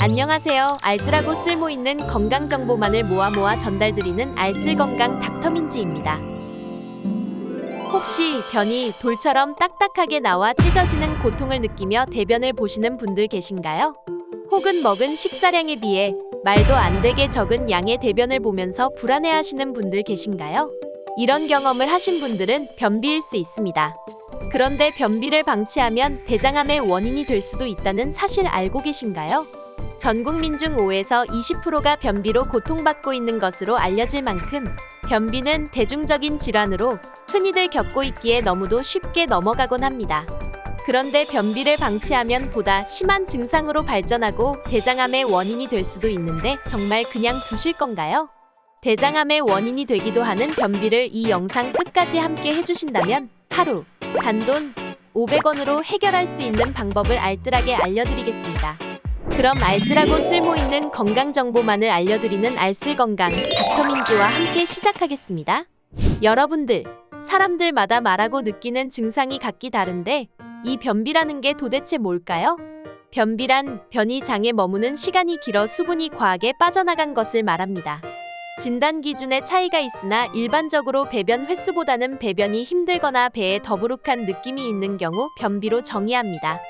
안녕하세요. 알뜰하고 쓸모있는 건강정보만을 모아 전달드리는 알쓸건강 닥터민지입니다. 혹시 변이 돌처럼 딱딱하게 나와 찢어지는 고통을 느끼며 대변을 보시는 분들 계신가요? 혹은 먹은 식사량에 비해 말도 안 되게 적은 양의 대변을 보면서 불안해하시는 분들 계신가요? 이런 경험을 하신 분들은 변비일 수 있습니다. 그런데 변비를 방치하면 대장암의 원인이 될 수도 있다는 사실 알고 계신가요? 전 국민 중 5에서 20%가 변비로 고통받고 있는 것으로 알려질 만큼 변비는 대중적인 질환으로 흔히들 겪고 있기에 너무도 쉽게 넘어가곤 합니다. 그런데 변비를 방치하면 보다 심한 증상으로 발전하고 대장암의 원인이 될 수도 있는데 정말 그냥 두실 건가요? 대장암의 원인이 되기도 하는 변비를 이 영상 끝까지 함께 해주신다면 하루 단돈 500원으로 해결할 수 있는 방법을 알뜰하게 알려드리겠습니다. 그럼 알뜰하고 쓸모있는 건강정보만을 알려드리는 알쓸건강 닥터민지와 함께 시작하겠습니다. 여러분들, 사람들마다 말하고 느끼는 증상이 각기 다른데 이 변비라는 게 도대체 뭘까요? 변비란 변이 장에 머무는 시간이 길어 수분이 과하게 빠져나간 것을 말합니다. 진단 기준에 차이가 있으나 일반적으로 배변 횟수보다는 배변이 힘들거나 배에 더부룩한 느낌이 있는 경우 변비로 정의합니다.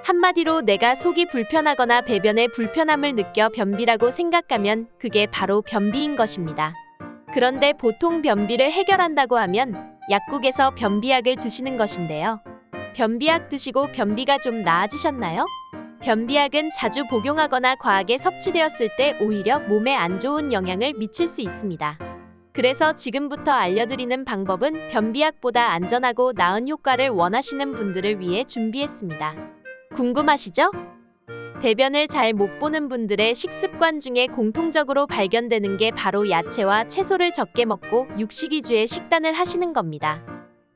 한마디로 내가 속이 불편하거나 배변에 불편함을 느껴 변비라고 생각하면 그게 바로 변비인 것입니다. 그런데 보통 변비를 해결한다고 하면 약국에서 변비약을 드시는 것인데요. 변비약 드시고 변비가 좀 나아지셨나요? 변비약은 자주 복용하거나 과하게 섭취되었을 때 오히려 몸에 안 좋은 영향을 미칠 수 있습니다. 그래서 지금부터 알려드리는 방법은 변비약보다 안전하고 나은 효과를 원하시는 분들을 위해 준비했습니다. 궁금하시죠? 대변을 잘 못 보는 분들의 식습관 중에 공통적으로 발견되는 게 바로 야채와 채소를 적게 먹고 육식 위주의 식단을 하시는 겁니다.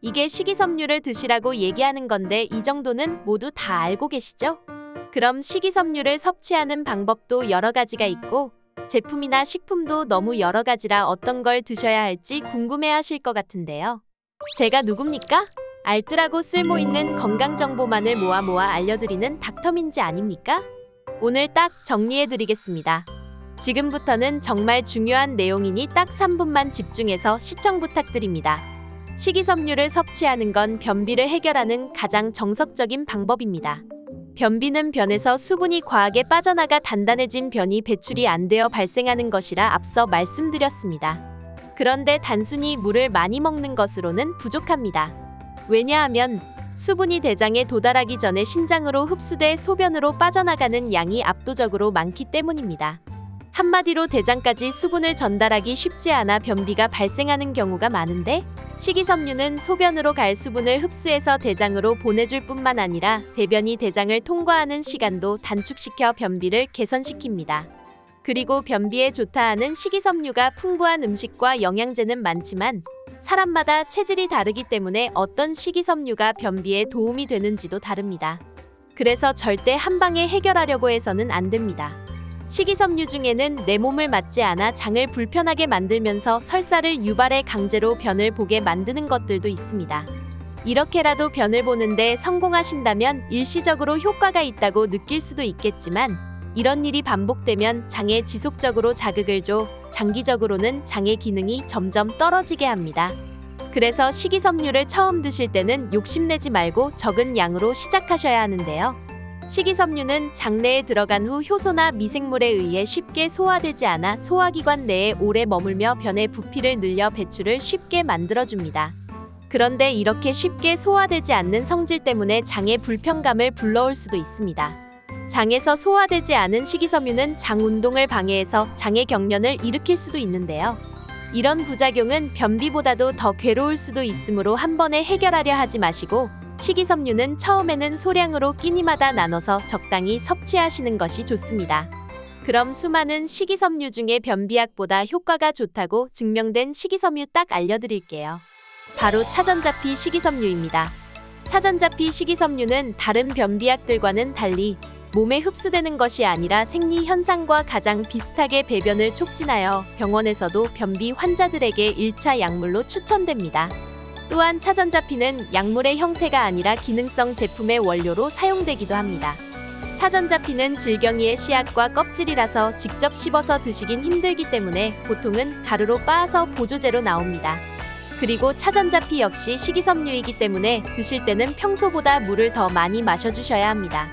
이게 식이섬유를 드시라고 얘기하는 건데 이 정도는 모두 다 알고 계시죠? 그럼 식이섬유를 섭취하는 방법도 여러 가지가 있고 제품이나 식품도 너무 여러 가지라 어떤 걸 드셔야 할지 궁금해하실 것 같은데요. 제가 누굽니까? 알뜰하고 쓸모있는 건강정보만을 모아 알려드리는 닥터민지 아닙니까? 오늘 딱 정리해드리겠습니다. 지금부터는 정말 중요한 내용이니 딱 3분만 집중해서 시청 부탁드립니다. 식이섬유를 섭취하는 건 변비를 해결하는 가장 정석적인 방법입니다. 변비는 변에서 수분이 과하게 빠져나가 단단해진 변이 배출이 안 되어 발생하는 것이라 앞서 말씀드렸습니다. 그런데 단순히 물을 많이 먹는 것으로는 부족합니다. 왜냐하면 수분이 대장에 도달하기 전에 신장으로 흡수돼 소변으로 빠져나가는 양이 압도적으로 많기 때문입니다. 한마디로 대장까지 수분을 전달하기 쉽지 않아 변비가 발생하는 경우가 많은데 식이섬유는 소변으로 갈 수분을 흡수해서 대장으로 보내줄 뿐만 아니라 대변이 대장을 통과하는 시간도 단축시켜 변비를 개선시킵니다. 그리고 변비에 좋다 하는 식이섬유가 풍부한 음식과 영양제는 많지만 사람마다 체질이 다르기 때문에 어떤 식이섬유가 변비에 도움이 되는지도 다릅니다. 그래서 절대 한 방에 해결하려고 해서는 안 됩니다. 식이섬유 중에는 내 몸을 맞지 않아 장을 불편하게 만들면서 설사를 유발해 강제로 변을 보게 만드는 것들도 있습니다. 이렇게라도 변을 보는데 성공하신다면 일시적으로 효과가 있다고 느낄 수도 있겠지만 이런 일이 반복되면 장에 지속적으로 자극을 줘 장기적으로는 장의 기능이 점점 떨어지게 합니다. 그래서 식이섬유를 처음 드실 때는 욕심내지 말고 적은 양으로 시작하셔야 하는데요. 식이섬유는 장내에 들어간 후 효소나 미생물에 의해 쉽게 소화되지 않아 소화기관 내에 오래 머물며 변의 부피를 늘려 배출을 쉽게 만들어줍니다. 그런데 이렇게 쉽게 소화되지 않는 성질 때문에 장의 불편감을 불러올 수도 있습니다. 장에서 소화되지 않은 식이섬유는 장 운동을 방해해서 장의 경련을 일으킬 수도 있는데요. 이런 부작용은 변비보다도 더 괴로울 수도 있으므로 한 번에 해결하려 하지 마시고 식이섬유는 처음에는 소량으로 끼니마다 나눠서 적당히 섭취하시는 것이 좋습니다. 그럼 수많은 식이섬유 중에 변비약보다 효과가 좋다고 증명된 식이섬유 딱 알려드릴게요. 바로 차전자피 식이섬유입니다. 차전자피 식이섬유는 다른 변비약들과는 달리 몸에 흡수되는 것이 아니라 생리 현상과 가장 비슷하게 배변을 촉진하여 병원에서도 변비 환자들에게 1차 약물로 추천됩니다. 또한 차전자피는 약물의 형태가 아니라 기능성 제품의 원료로 사용되기도 합니다. 차전자피는 질경이의 씨앗과 껍질이라서 직접 씹어서 드시긴 힘들기 때문에 보통은 가루로 빻아서 보조제로 나옵니다. 그리고 차전자피 역시 식이섬유이기 때문에 드실 때는 평소보다 물을 더 많이 마셔주셔야 합니다.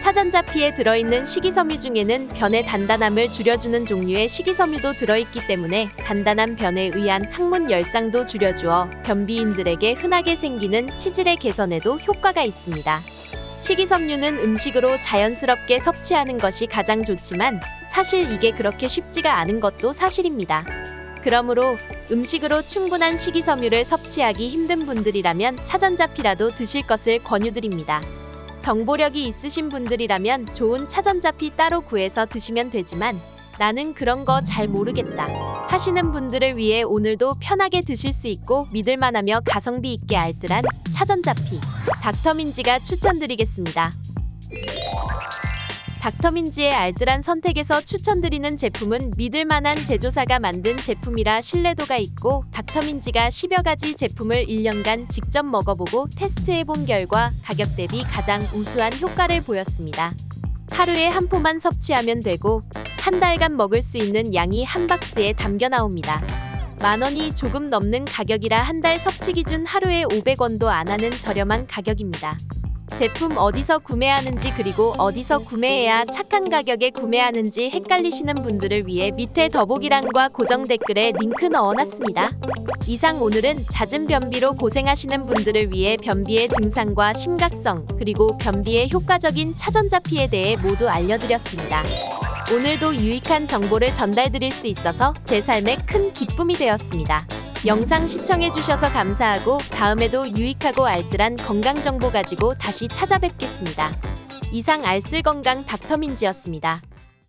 차전자피에 들어있는 식이섬유 중에는 변의 단단함을 줄여주는 종류의 식이섬유도 들어있기 때문에 단단한 변에 의한 항문 열상도 줄여주어 변비인들에게 흔하게 생기는 치질의 개선에도 효과가 있습니다. 식이섬유는 음식으로 자연스럽게 섭취하는 것이 가장 좋지만 사실 이게 그렇게 쉽지가 않은 것도 사실입니다. 그러므로 음식으로 충분한 식이섬유를 섭취하기 힘든 분들이라면 차전자피라도 드실 것을 권유드립니다. 정보력이 있으신 분들이라면 좋은 차전자피 따로 구해서 드시면 되지만 나는 그런 거 잘 모르겠다 하시는 분들을 위해 오늘도 편하게 드실 수 있고 믿을만하며 가성비 있게 알뜰한 차전자피 닥터민지가 추천드리겠습니다. 닥터민지의 알뜰한 선택에서 추천드리는 제품은 믿을만한 제조사가 만든 제품이라 신뢰도가 있고 닥터민지가 10여 가지 제품을 1년간 직접 먹어보고 테스트해본 결과 가격 대비 가장 우수한 효과를 보였습니다. 하루에 한 포만 섭취하면 되고 한 달간 먹을 수 있는 양이 한 박스에 담겨 나옵니다. 10,000원이 조금 넘는 가격이라 한 달 섭취 기준 하루에 500원도 안 하는 저렴한 가격입니다. 제품 어디서 구매하는지 그리고 어디서 구매해야 착한 가격에 구매하는지 헷갈리시는 분들을 위해 밑에 더보기란과 고정 댓글에 링크 넣어놨습니다. 이상 오늘은 잦은 변비로 고생하시는 분들을 위해 변비의 증상과 심각성 그리고 변비에 효과적인 차전자피에 대해 모두 알려드렸습니다. 오늘도 유익한 정보를 전달드릴 수 있어서 제 삶에 큰 기쁨이 되었습니다. 영상 시청해주셔서 감사하고 다음에도 유익하고 알뜰한 건강 정보 가지고 다시 찾아뵙겠습니다. 이상 알쓸건강 닥터민지였습니다.